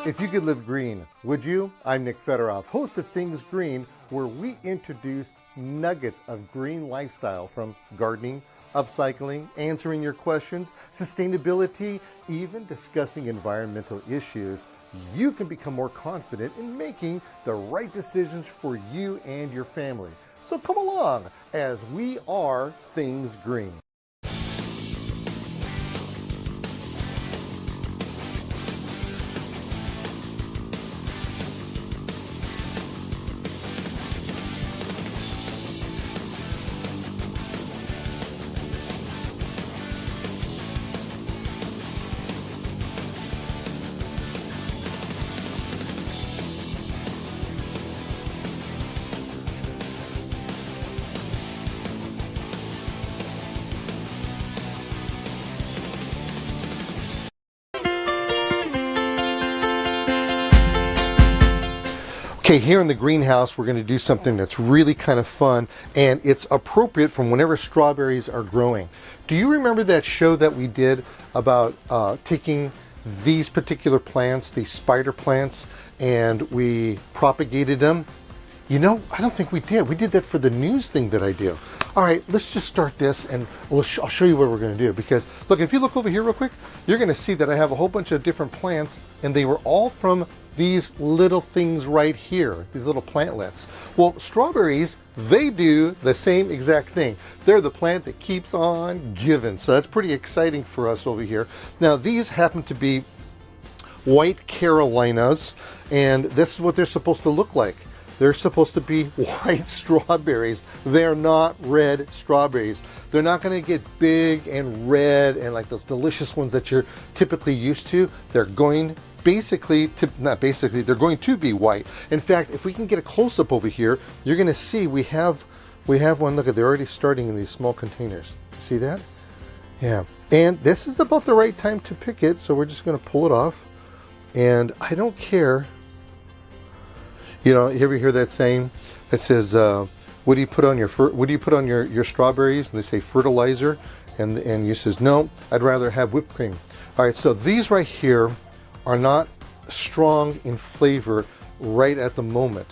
If you could live green, would you? I'm Nick Federoff, host of Things Green, where we introduce nuggets of green lifestyle from gardening, upcycling, answering your questions, sustainability, even discussing environmental issues. You can become more confident in making the right decisions for you and your family. So come along as we are Things Green. Okay, here in the greenhouse, we're going to do something that's really kind of fun, and it's appropriate from whenever strawberries are growing. Do you remember that show that we did about taking these particular plants, these spider plants, and we propagated them? You know, I don't think we did. We did that for the news thing that I do. All right, let's just start this, and I'll show you what we're going to do. Because, look, if you look over here real quick, you're going to see that I have a whole bunch of different plants, and they were all from these little things right here, these little plantlets. Well, strawberries, they do the same exact thing. They're the plant that keeps on giving. So that's pretty exciting for us over here. Now, these happen to be white Carolinas, and this is what they're supposed to look like. They're supposed to be white strawberries. They're not red strawberries. They're not going to get big and red and like those delicious ones that you're typically used to. They're going they're going to be white. In fact, if we can get a close-up over here, you're going to see we have one. Look at, they're already starting in these small containers. See that? Yeah. And this is about the right time to pick it, so we're just going to pull it off. And I don't care. You know, you ever hear that saying? It says, "What do you put on your strawberries?" And they say fertilizer, and you says, "No, I'd rather have whipped cream." All right, so these right here are not strong in flavor right at the moment.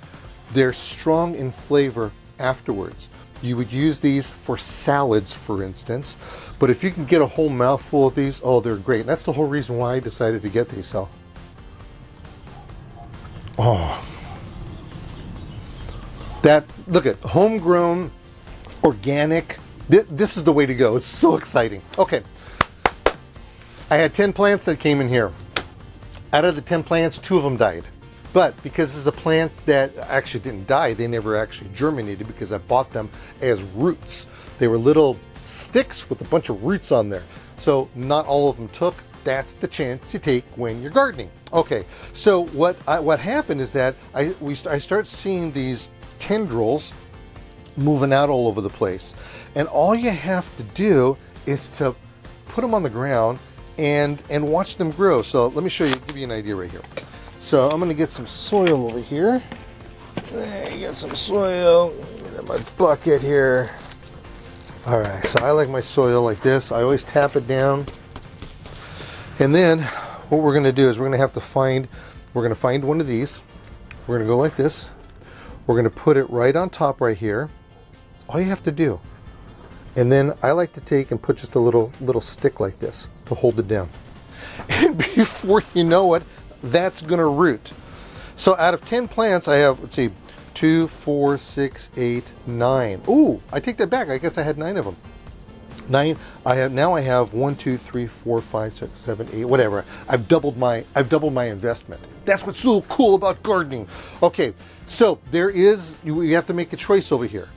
They're strong in flavor afterwards. You would use these for salads, for instance, but if you can get a whole mouthful of these, oh, they're great. And that's the whole reason why I decided to get these. So, oh, that, look at homegrown, organic. This is the way to go. It's so exciting. Okay, I had 10 plants that came in here. Out of the 10 plants, 2 of them died. But because this is a plant that actually didn't die, they never actually germinated because I bought them as roots. They were little sticks with a bunch of roots on there. So not all of them took. That's the chance you take when you're gardening. Okay, so what happened is that I start seeing these tendrils moving out all over the place. And all you have to do is to put them on the ground and watch them grow. So let me give you an idea right here. So I'm gonna get some soil over here. There, you got some soil. Get my bucket here. All right, so I like my soil like this. I always tap it down. And then what we're gonna do is we're gonna find one of these. We're gonna go like this. We're gonna put it right on top right here. That's all you have to do. And then I like to take and put just a little stick like this to hold it down. And before you know it, that's gonna root. So out of 10 plants, I have, let's see, 2, 4, 6, 8, 9. Ooh, I take that back. I guess I had 9 of them. 9. I have 1, 2, 3, 4, 5, 6, 7, 8, whatever. I've doubled my investment. That's what's so cool about gardening. Okay, so we have to make a choice over here.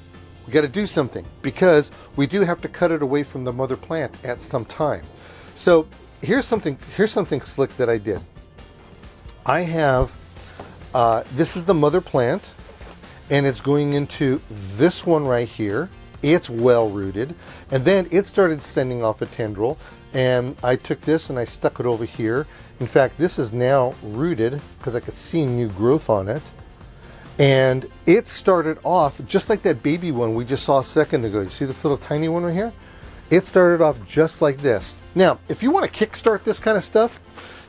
We got to do something because we do have to cut it away from the mother plant at some time. So here's something slick that I did. I have this is the mother plant, and it's going into this one right here. It's well rooted, and then it started sending off a tendril, and I took this and I stuck it over here. In fact, this is now rooted because I could see new growth on it. And it started off just like that baby one we just saw a second ago. You see this little tiny one right here? It started off just like this. Now, if you want to kickstart this kind of stuff,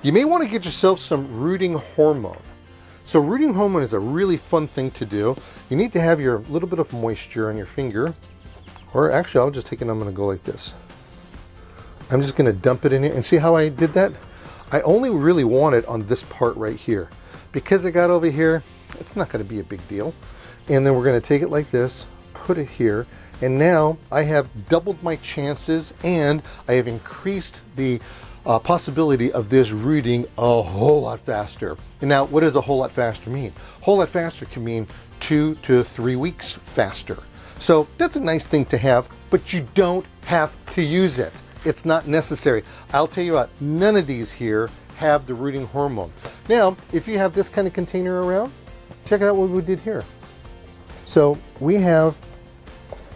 you may want to get yourself some rooting hormone. So rooting hormone is a really fun thing to do. You need to have your little bit of moisture on your finger, or actually I'll just take it and I'm going to go like this. I'm just going to dump it in here, and see how I did that? I only really want it on this part right here. Because it got over here, it's not going to be a big deal. And then we're going to take it like this, put it here, and now I have doubled my chances, and I have increased the possibility of this rooting a whole lot faster. And now, what does a whole lot faster mean? A whole lot faster can mean 2 to 3 weeks faster. So that's a nice thing to have, but you don't have to use it. It's not necessary. I'll tell you what, none of these here have the rooting hormone. Now, if you have this kind of container around, check out what we did here. So we have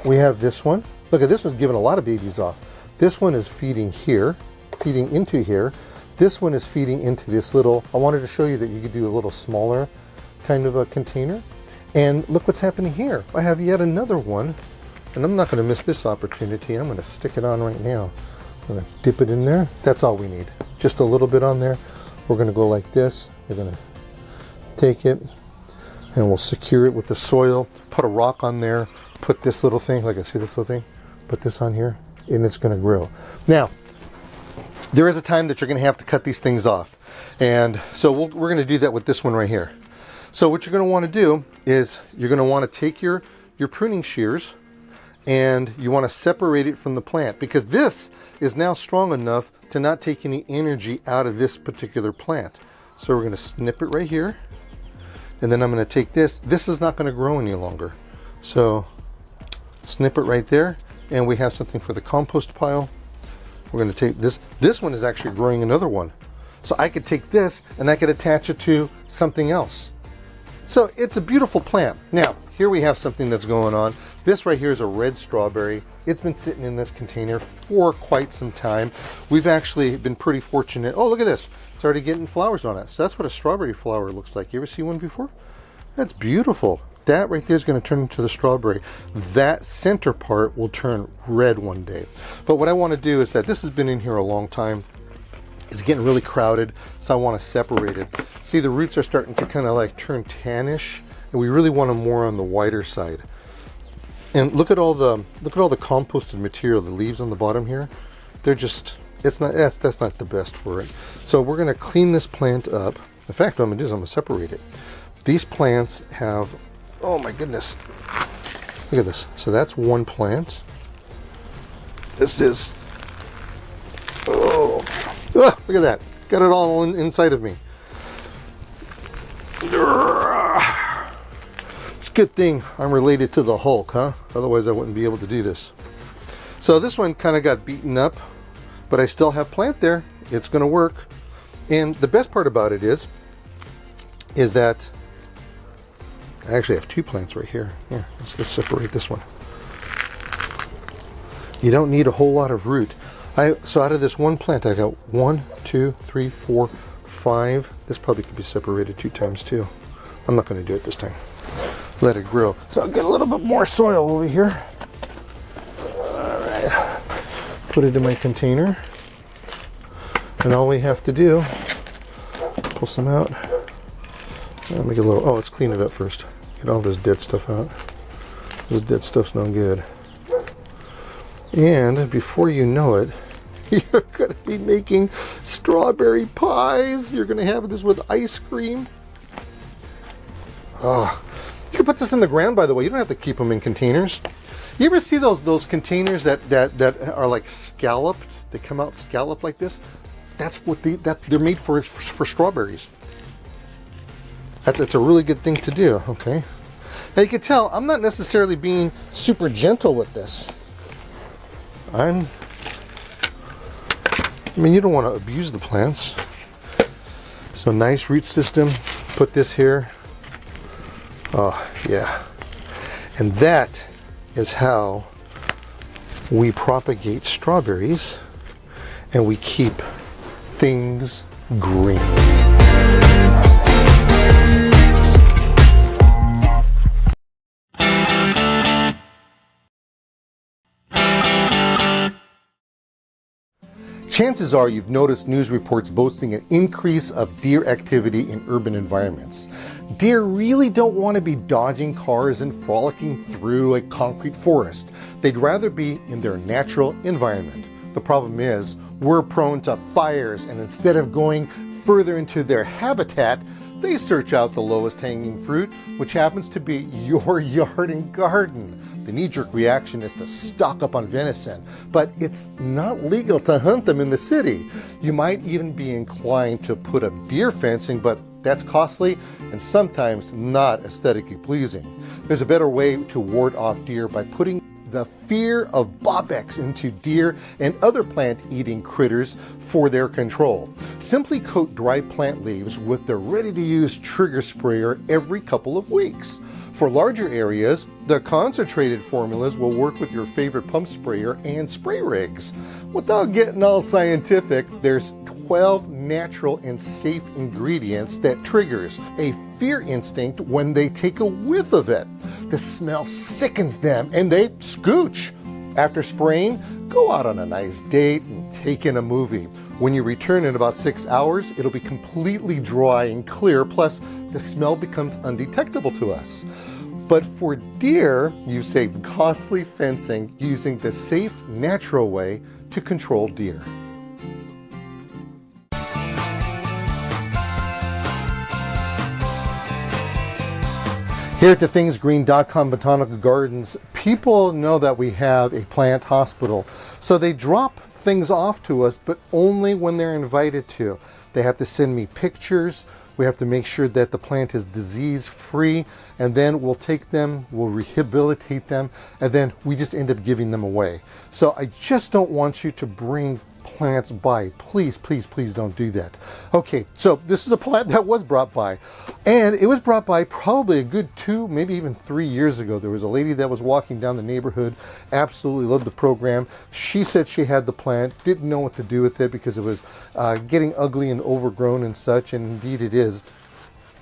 this one. Look at this one's giving a lot of babies off. This one is feeding here, feeding into here. This one is feeding into this little, I wanted to show you that you could do a little smaller kind of a container. And look what's happening here. I have yet another one, and I'm not going to miss this opportunity. I'm going to stick it on right now. I'm going to dip it in there. That's all we need. Just a little bit on there. We're going to go like this. We're going to take it, and we'll secure it with the soil. Put a rock on there. Put this little thing, like I see this little thing. Put this on here, and it's going to grow. Now, there is a time that you're going to have to cut these things off. And so we're going to do that with this one right here. So what you're going to want to do is you're going to want to take your pruning shears, and you want to separate it from the plant, because this is now strong enough to not take any energy out of this particular plant. So we're going to snip it right here, and then I'm going to take this. This is not going to grow any longer. So snip it right there, and we have something for the compost pile. We're going to take this. This one is actually growing another one. So I could take this and I could attach it to something else. So it's a beautiful plant. Now, here we have something that's going on. This right here is a red strawberry. It's been sitting in this container for quite some time. We've actually been pretty fortunate. Oh, look at this. It's already getting flowers on it. So that's what a strawberry flower looks like. You ever see one before? That's beautiful. That right there is going to turn into the strawberry. That center part will turn red one day. But what I want to do is that this has been in here a long time. It's getting really crowded, so I want to separate it. See, the roots are starting to kind of like turn tannish, and we really want them more on the whiter side. And look at all the composted material, the leaves on the bottom here. They're just, that's not the best for it. So we're going to clean this plant up. In fact, what I'm going to do is I'm going to separate it. These plants have, oh my goodness, look at this. So that's one plant. This is, oh, look at that. Got it all inside of me. It's a good thing I'm related to the Hulk, huh? Otherwise I wouldn't be able to do this. So this one kind of got beaten up, but I still have plant there. It's going to work. And the best part about it is that I actually have two plants right here. Here, let's separate this one. You don't need a whole lot of root. So out of this one plant, I got 1, 2, 3, 4, 5. This probably could be separated 2 times too. I'm not going to do it this time. Let it grow. So I'll get a little bit more soil over here. All right. Put it in my container. And all we have to do, pull some out. Let me get a little, let's clean it up first. Get all this dead stuff out. This dead stuff's no good. And before you know it, you're going to be making strawberry pies. You're going to have this with ice cream. Oh, you can put this in the ground, by the way. You don't have to keep them in containers. You ever see those containers that are like scalloped? They come out scalloped like this. That's what they're made for strawberries. It's a really good thing to do. Okay. Now you can tell I'm not necessarily being super gentle with this. I mean, you don't want to abuse the plants. So nice root system. Put this here. Oh, yeah. And that is how we propagate strawberries and we keep things green. Chances are you've noticed news reports boasting an increase of deer activity in urban environments. Deer really don't want to be dodging cars and frolicking through a concrete forest. They'd rather be in their natural environment. The problem is, we're prone to fires, and instead of going further into their habitat, they search out the lowest hanging fruit, which happens to be your yard and garden. The knee-jerk reaction is to stock up on venison, but it's not legal to hunt them in the city. You might even be inclined to put up deer fencing, but that's costly and sometimes not aesthetically pleasing. There's a better way to ward off deer by putting the fear of bobecks into deer and other plant-eating critters for their control. Simply coat dry plant leaves with the ready-to-use trigger sprayer every couple of weeks. For larger areas, the concentrated formulas will work with your favorite pump sprayer and spray rigs. Without getting all scientific, there's 12 natural and safe ingredients that triggers a fear instinct when they take a whiff of it. The smell sickens them and they scooch. After spraying, go out on a nice date and take in a movie. When you return in about 6 hours, it'll be completely dry and clear, plus the smell becomes undetectable to us. But for deer, you've saved costly fencing using the safe, natural way to control deer. Here at the thingsgreen.com Botanical Gardens, people know that we have a plant hospital. So they drop things off to us, but only when they're invited to. They have to send me pictures. We have to make sure that the plant is disease-free, and then we'll take them, we'll rehabilitate them, and then we just end up giving them away. So I just don't want you to bring plants by. Please, please, please don't do that. Okay, so this is a plant that was brought by, and it was brought by probably a good 2, maybe even 3 years ago. There was a lady that was walking down the neighborhood, absolutely loved the program. She said she had the plant, didn't know what to do with it because it was getting ugly and overgrown and such, and indeed it is.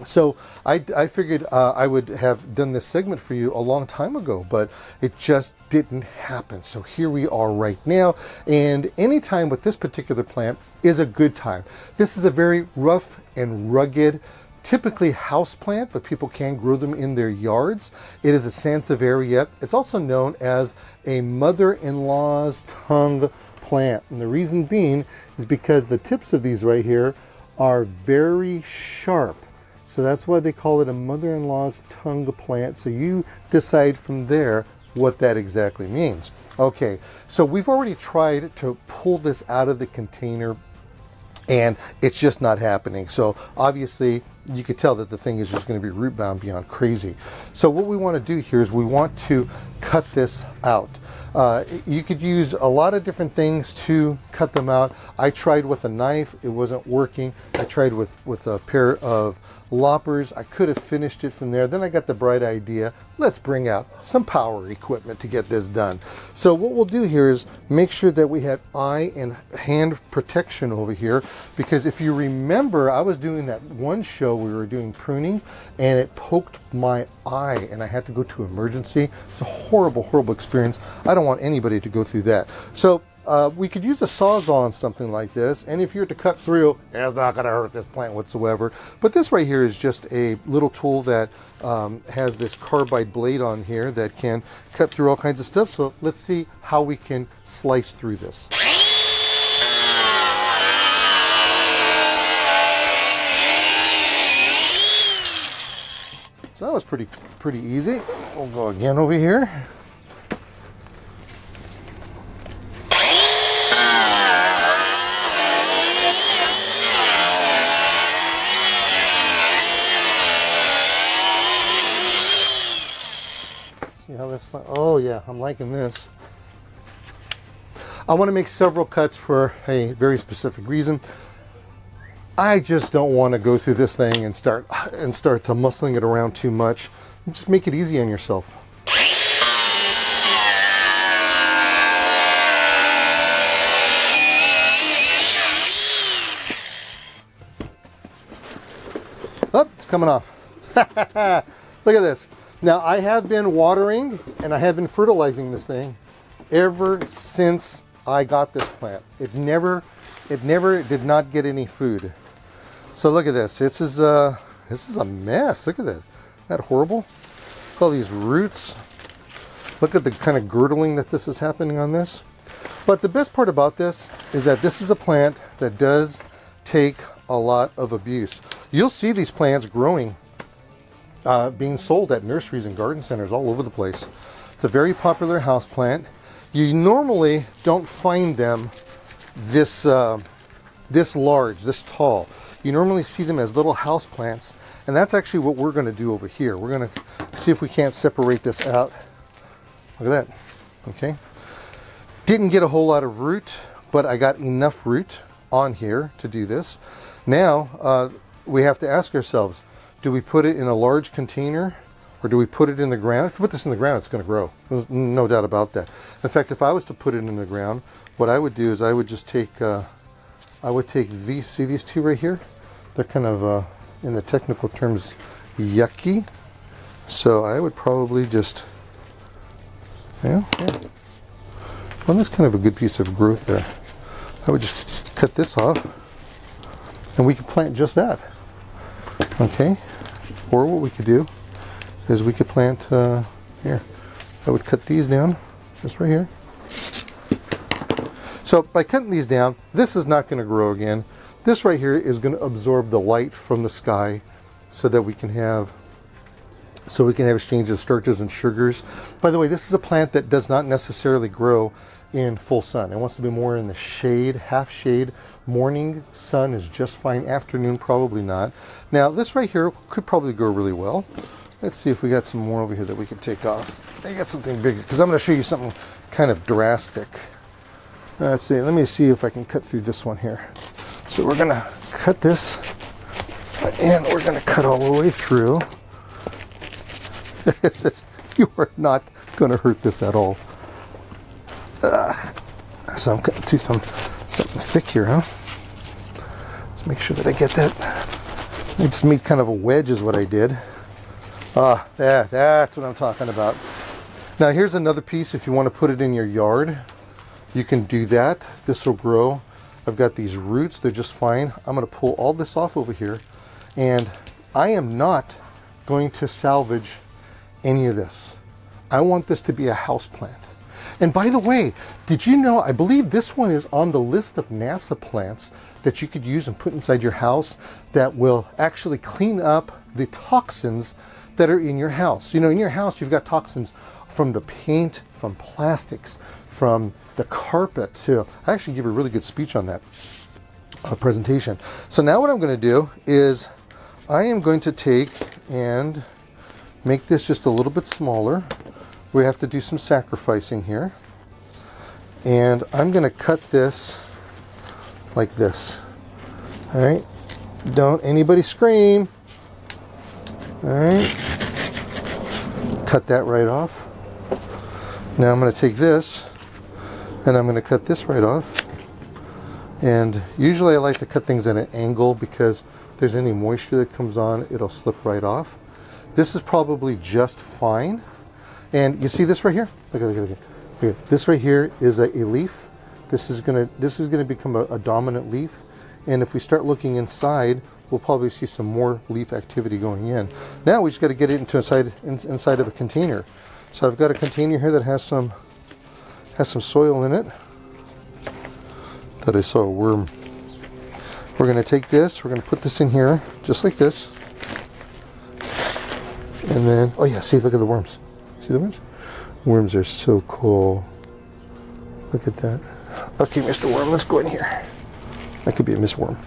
So I figured I would have done this segment for you a long time ago, but it just didn't happen. So here we are right now, and any time with this particular plant is a good time. This is a very rough and rugged, typically house plant, but people can grow them in their yards. It is a Sansevieria. It's also known as a mother-in-law's tongue plant, and the reason being is because the tips of these right here are very sharp. So that's why they call it a mother-in-law's tongue plant. So you decide from there what that exactly means. Okay, so we've already tried to pull this out of the container and it's just not happening. So obviously you could tell that the thing is just going to be root bound beyond crazy. So what we want to do here is we want to cut this out. You could use a lot of different things to cut them out. I tried with a knife, it wasn't working. I tried with a pair of loppers. I could have finished it from there. Then I got the bright idea, let's bring out some power equipment to get this done. So what we'll do here is make sure that we have eye and hand protection over here, because if you remember, I was doing that one show we were doing pruning and it poked my eye and I had to go to emergency. It's a horrible, horrible experience. I don't want anybody to go through that. So we could use a Sawzall on something like this, and if you're to cut through, it's not going to hurt this plant whatsoever. But this right here is just a little tool that has this carbide blade on here that can cut through all kinds of stuff. So let's see how we can slice through this. So that was pretty easy. We'll go again over here. See how that's, oh yeah, I'm liking this. I want to make several cuts for a very specific reason. I just don't want to go through this thing and start to muscling it around too much. Just make it easy on yourself. Oh, it's coming off. Look at this. Now I have been watering and I have been fertilizing this thing ever since I got this plant. It never did not get any food. So look at this. This is a mess. Look at that. Isn't that horrible? Look at all these roots. Look at the kind of girdling that this is happening on this. But the best part about this is that this is a plant that does take a lot of abuse. You'll see these plants growing, being sold at nurseries and garden centers all over the place. It's a very popular house plant. You normally don't find them this large, this tall. You normally see them as little house plants, and that's actually what we're going to do over here. We're going to see if we can't separate this out. Look at that. Okay. Didn't get a whole lot of root, but I got enough root on here to do this. Now we have to ask ourselves, do we put it in a large container or do we put it in the ground? If we put this in the ground, it's going to grow. There's no doubt about that. In fact, if I was to put it in the ground, what I would do is I would just take, I would take these, see these two right here? They're kind of, in the technical terms, yucky. So I would probably just, yeah. Well, that's kind of a good piece of growth there. I would just cut this off and we could plant just that. Okay. Or what we could do is we could plant here. I would cut these down, just right here. So by cutting these down, this is not going to grow again. This right here is going to absorb the light from the sky so that we can have exchange of starches and sugars. By the way, this is a plant that does not necessarily grow in full sun. It wants to be more in the shade, half shade. Morning sun is just fine. Afternoon, probably not. Now, this right here could probably grow really well. Let's see if we got some more over here that we could take off. I got something bigger because I'm going to show you something kind of drastic. Let's see. Let me see if I can cut through this one here. So we're going to cut this and we're going to cut all the way through. You are not going to hurt this at all. So I'm cutting through something thick here, huh? Let's make sure that I get that. I just made kind of a wedge is what I did. That's what I'm talking about. Now here's another piece. If you want to put it in your yard, you can do that. This will grow. I've got these roots. They're just fine. I'm going to pull all this off over here. And I am not going to salvage any of this. I want this to be a house plant. And by the way, did you know, I believe this one is on the list of NASA plants that you could use and put inside your house that will actually clean up the toxins that are in your house. You know, in your house, you've got toxins from the paint, from plastics, from the carpet too. I actually gave a really good speech on that presentation. So now what I'm going to do is I am going to take and make this just a little bit smaller. We have to do some sacrificing here. And I'm going to cut this like this. All right. Don't anybody scream. All right. Cut that right off. Now I'm going to take this and I'm going to cut this right off. And usually I like to cut things at an angle because if there's any moisture that comes on, it'll slip right off. This is probably just fine. And you see this right here? Look at this right here is a leaf. This is gonna become a dominant leaf. And if we start looking inside, we'll probably see some more leaf activity going in. Now we just got to get it into inside of a container. So I've got a container here that has some soil in it. That I saw a worm. We're gonna take this. We're gonna put this in here just like this. And then, oh yeah, see, look at the worms. See the worms? Worms are so cool. Look at that. Okay, Mr. Worm, let's go in here. That could be a Miss Worm.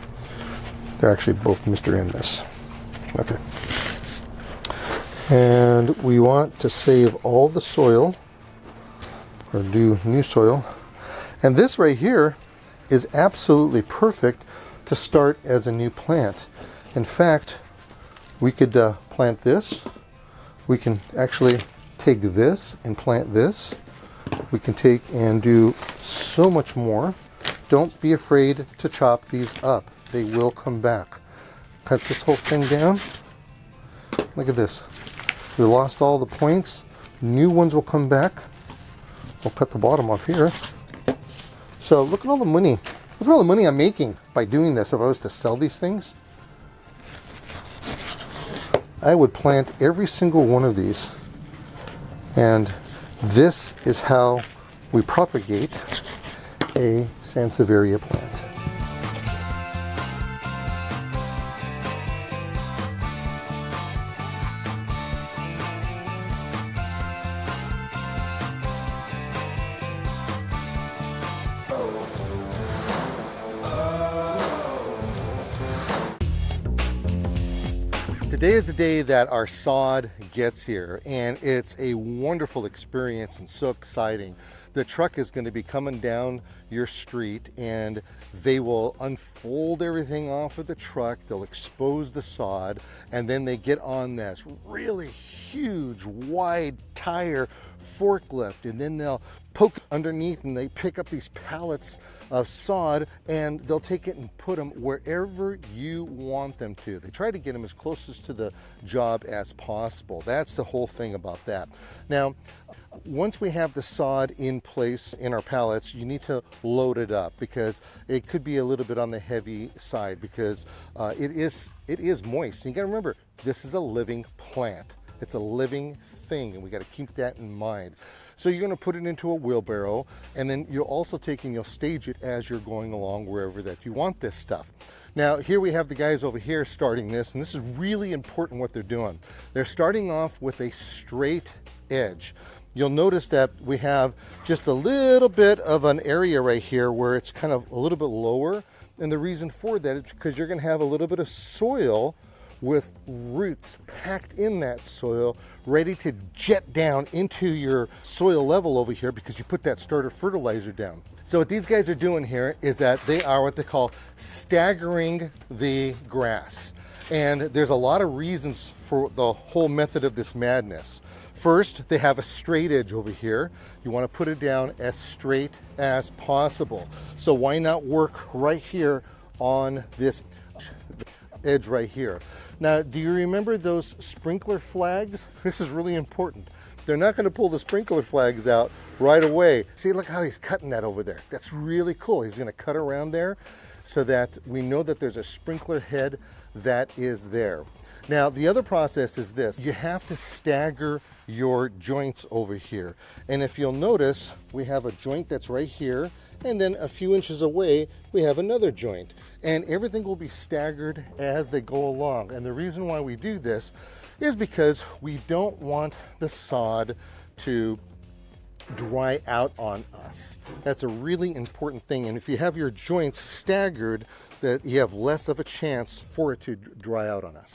They're actually both Mr. and Miss. Okay. And we want to save all the soil, or do new soil. And this right here is absolutely perfect to start as a new plant. In fact, we could plant this. We can actually take this and plant this. We can take and do so much more. Don't be afraid to chop these up. They will come back. Cut this whole thing down. Look at this. We lost all the points. New ones will come back. We'll cut the bottom off here. So look at all the money. Look at all the money I'm making by doing this. If I was to sell these things, I would plant every single one of these. And this is how we propagate a Sansevieria plant. Today is the day that our sod gets here, and it's a wonderful experience and so exciting. The truck is going to be coming down your street, and they will unfold everything off of the truck. They'll expose the sod, and then they get on this really huge, wide tire forklift, and then they'll poke underneath and they pick up these pallets of sod, and they'll take it and put them wherever you want them to. They try to get them as closest to the job as possible. That's the whole thing about that. Now, once we have the sod in place in our pallets, you need to load it up, because it could be a little bit on the heavy side, because it is moist. And you got to remember, this is a living plant. It's a living thing, and we got to keep that in mind. So you're going to put it into a wheelbarrow, and then you'll also take and you'll stage it as you're going along wherever that you want this stuff. Now, here we have the guys over here starting this, and this is really important what they're doing. They're starting off with a straight edge. You'll notice that we have just a little bit of an area right here where it's kind of a little bit lower, and the reason for that is because you're going to have a little bit of soil with roots packed in that soil, ready to jet down into your soil level over here, because you put that starter fertilizer down. So what these guys are doing here is that they are what they call staggering the grass. And there's a lot of reasons for the whole method of this madness. First, they have a straight edge over here. You want to put it down as straight as possible. So why not work right here on this edge right here? Now, do you remember those sprinkler flags? This is really important. They're not going to pull the sprinkler flags out right away. See, look how he's cutting that over there. That's really cool. He's going to cut around there so that we know that there's a sprinkler head that is there. Now, the other process is this. You have to stagger your joints over here. And if you'll notice, we have a joint that's right here, and then a few inches away, we have another joint. And everything will be staggered as they go along. And the reason why we do this is because we don't want the sod to dry out on us. That's a really important thing. And if you have your joints staggered, that you have less of a chance for it to dry out on us.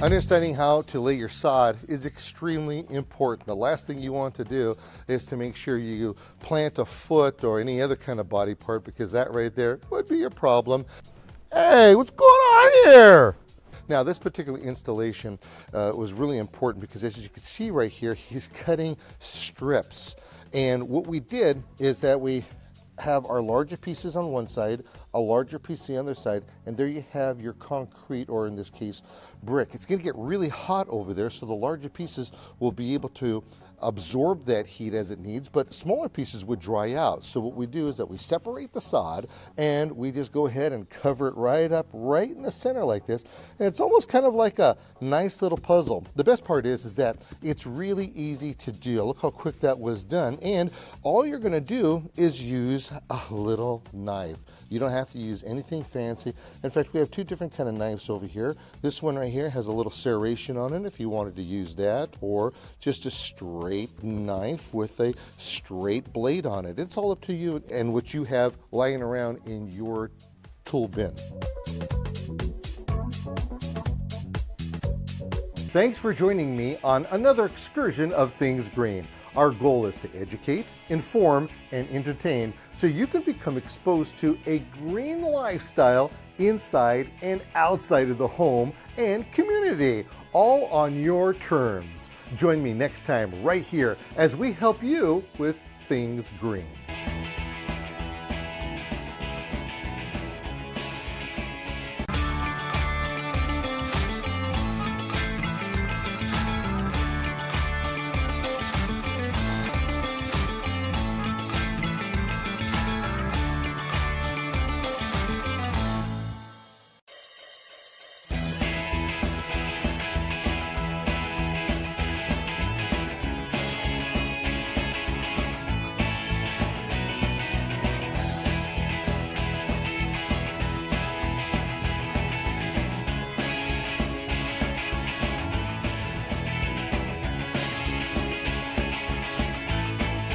Understanding how to lay your sod is extremely important. The last thing you want to do is to make sure you plant a foot or any other kind of body part, because that right there would be your problem. Hey, what's going on here? Now, this particular installation was really important because, as you can see right here, he's cutting strips. And what we did is that we have our larger pieces on one side, a larger piece on the other side, and there you have your concrete, or in this case, brick. It's going to get really hot over there, so the larger pieces will be able to absorb that heat as it needs, but smaller pieces would dry out. So what we do is that we separate the sod, and we just go ahead and cover it right up, right in the center like this, and it's almost kind of like a nice little puzzle. The best part is that it's really easy to do. Look how quick that was done, and all you're going to do is use a little knife. You don't have to use anything fancy. In fact, we have two different kind of knives over here. This one right here has a little serration on it if you wanted to use that, or just a straight knife with a straight blade on it. It's all up to you and what you have lying around in your tool bin. Thanks for joining me on another excursion of Things Green. Our goal is to educate, inform, and entertain so you can become exposed to a green lifestyle inside and outside of the home and community, all on your terms. Join me next time right here as we help you with things green.